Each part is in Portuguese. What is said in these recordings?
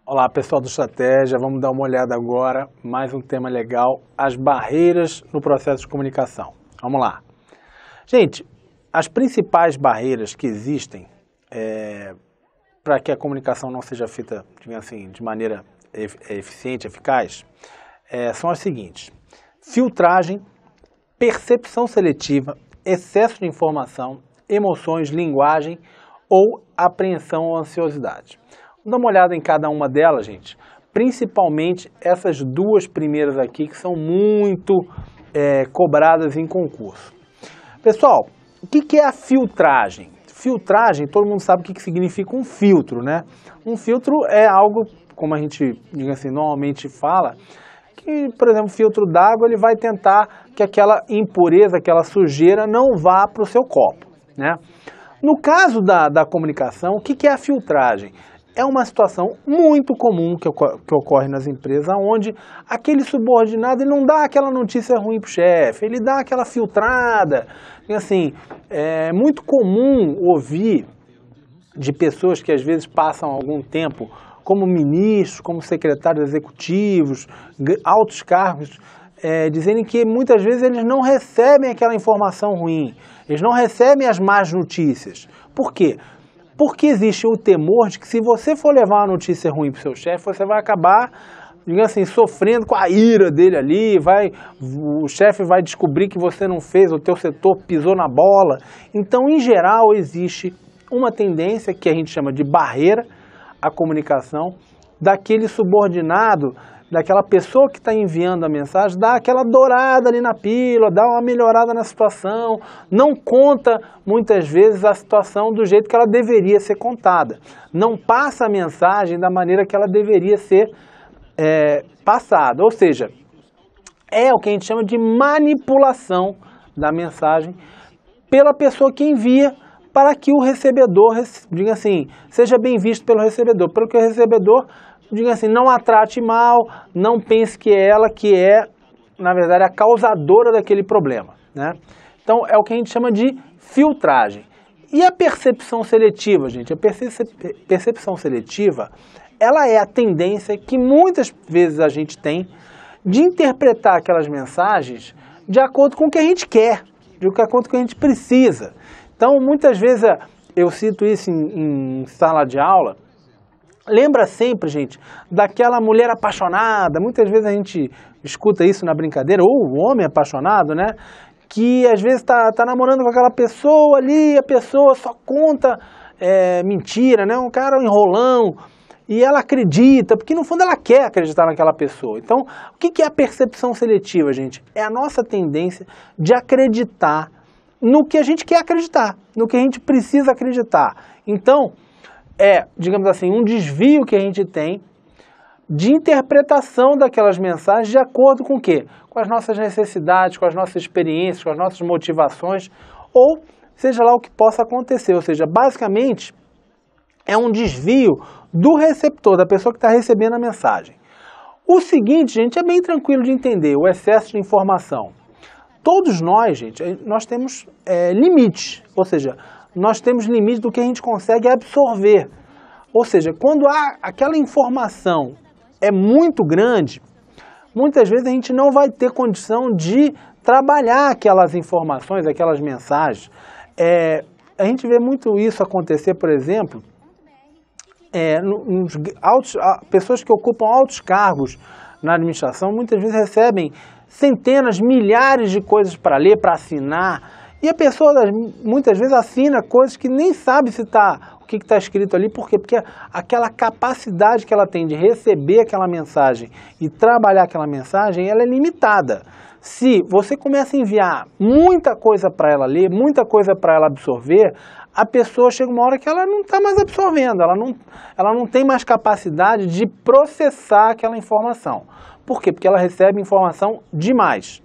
Olá pessoal do Estratégia, vamos dar uma olhada agora, mais um tema legal, as barreiras no processo de comunicação. Vamos lá. Gente, as principais barreiras que existem para que a comunicação não seja feita, digamos assim, de maneira eficiente, eficaz, são as seguintes: filtragem, percepção seletiva, excesso de informação, emoções, linguagem ou apreensão ou ansiosidade. Dá uma olhada em cada uma delas, gente. Principalmente essas duas primeiras aqui, que são muito cobradas em concurso. Pessoal, o que é a filtragem? Filtragem, todo mundo sabe o que significa um filtro, né? Um filtro é algo, como a gente, digamos assim, normalmente fala, que, por exemplo, o filtro d'água, ele vai tentar que aquela impureza, aquela sujeira não vá para o seu copo, né? No caso da comunicação, o que é a filtragem? É uma situação muito comum que ocorre nas empresas, onde aquele subordinado ele não dá aquela notícia ruim para o chefe, ele dá aquela filtrada. E assim, é muito comum ouvir de pessoas que às vezes passam algum tempo como ministros, como secretários executivos, altos cargos, dizendo que muitas vezes eles não recebem aquela informação ruim, eles não recebem as más notícias. Por quê? Porque existe o temor de que se você for levar uma notícia ruim para o seu chefe, você vai acabar, digamos assim, sofrendo com a ira dele ali, o chefe vai descobrir que você não fez, o teu setor pisou na bola. Então, em geral, existe uma tendência que a gente chama de barreira à comunicação, daquele subordinado, daquela pessoa que está enviando a mensagem, dá aquela dourada ali na pílula, dá uma melhorada na situação, não conta muitas vezes a situação do jeito que ela deveria ser contada, não passa a mensagem da maneira que ela deveria ser passada, ou seja, é o que a gente chama de manipulação da mensagem pela pessoa que envia, para que o recebedor, diga assim, seja bem visto pelo recebedor, pelo que o recebedor, diga assim, não a trate mal, não pense que é ela que é, na verdade, a causadora daquele problema, né? Então, é o que a gente chama de filtragem. E a percepção seletiva, gente? A percepção seletiva, ela é a tendência que muitas vezes a gente tem de interpretar aquelas mensagens de acordo com o que a gente quer, de acordo com o que a gente precisa. Então, muitas vezes, eu cito isso em sala de aula. Lembra sempre, gente, daquela mulher apaixonada, muitas vezes a gente escuta isso na brincadeira, ou o homem apaixonado, né? Que às vezes tá namorando com aquela pessoa ali, a pessoa só conta mentira, né? Um cara enrolão, e ela acredita, porque no fundo ela quer acreditar naquela pessoa. Então, o que é a percepção seletiva, gente? É a nossa tendência de acreditar no que a gente quer acreditar, no que a gente precisa acreditar. Então, digamos assim, um desvio que a gente tem de interpretação daquelas mensagens de acordo com o quê? Com as nossas necessidades, com as nossas experiências, com as nossas motivações, ou seja lá o que possa acontecer. Ou seja, basicamente, é um desvio do receptor, da pessoa que está recebendo a mensagem. O seguinte, gente, é bem tranquilo de entender, o excesso de informação. Todos nós, gente, nós temos limites, ou seja, nós temos limite do que a gente consegue absorver. Ou seja, quando aquela informação é muito grande, muitas vezes a gente não vai ter condição de trabalhar aquelas informações, aquelas mensagens. A gente vê muito isso acontecer, por exemplo, pessoas que ocupam altos cargos na administração, muitas vezes recebem centenas, milhares de coisas para ler, para assinar. E a pessoa, muitas vezes, assina coisas que nem sabe o que está escrito ali. Por quê? Porque aquela capacidade que ela tem de receber aquela mensagem e trabalhar aquela mensagem, ela é limitada. Se você começa a enviar muita coisa para ela ler, muita coisa para ela absorver, a pessoa chega uma hora que ela não está mais absorvendo, ela não tem mais capacidade de processar aquela informação. Por quê? Porque ela recebe informação demais.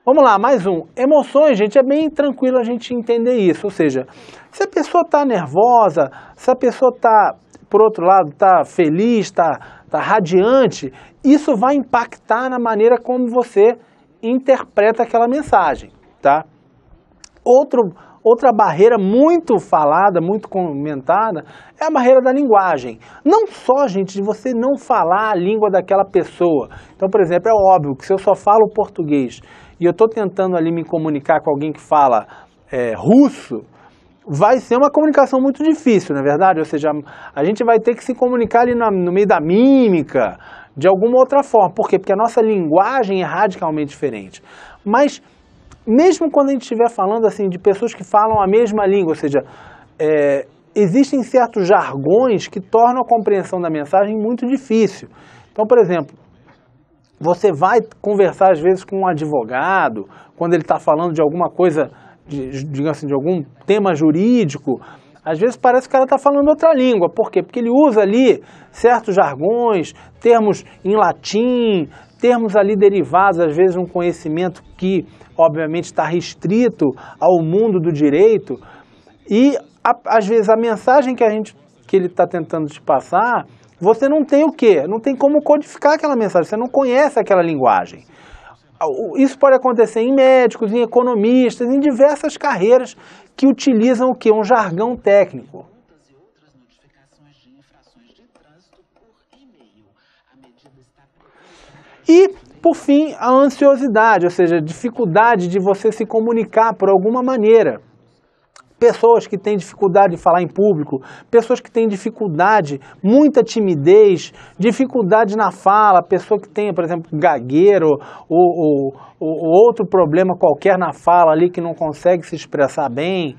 Vamos lá, mais um. Emoções, gente, é bem tranquilo a gente entender isso. Ou seja, se a pessoa está nervosa, se a pessoa está, por outro lado, está feliz, está radiante, isso vai impactar na maneira como você interpreta aquela mensagem, tá? Outra barreira muito falada, muito comentada, é a barreira da linguagem. Não só, gente, de você não falar a língua daquela pessoa. Então, por exemplo, é óbvio que se eu só falo português e eu estou tentando ali me comunicar com alguém que fala russo, vai ser uma comunicação muito difícil, não é verdade? Ou seja, a gente vai ter que se comunicar ali no meio da mímica, de alguma outra forma. Por quê? Porque a nossa linguagem é radicalmente diferente. Mas, mesmo quando a gente estiver falando assim de pessoas que falam a mesma língua, ou seja, existem certos jargões que tornam a compreensão da mensagem muito difícil. Então, por exemplo, você vai conversar às vezes com um advogado, quando ele está falando de alguma coisa, digamos assim, de algum tema jurídico, às vezes parece que o cara está falando outra língua. Por quê? Porque ele usa ali certos jargões, termos em latim, termos ali derivados, às vezes, um conhecimento que, obviamente, está restrito ao mundo do direito. E, às vezes, a mensagem que ele está tentando te passar, você não tem o quê? Não tem como codificar aquela mensagem, você não conhece aquela linguagem. Isso pode acontecer em médicos, em economistas, em diversas carreiras que utilizam o quê? Um jargão técnico. E, por fim, a ansiosidade, ou seja, a dificuldade de você se comunicar por alguma maneira. Pessoas que têm dificuldade de falar em público, pessoas que têm dificuldade, muita timidez, dificuldade na fala, pessoa que tem, por exemplo, gagueiro ou outro problema qualquer na fala ali que não consegue se expressar bem.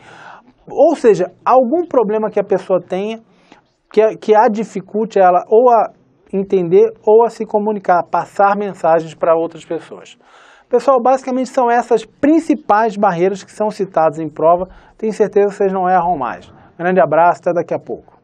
Ou seja, algum problema que a pessoa tenha que a dificulte ela ou a entender ou a se comunicar, passar mensagens para outras pessoas. Pessoal, basicamente são essas principais barreiras que são citadas em prova. Tenho certeza que vocês não erram mais. Grande abraço, até daqui a pouco.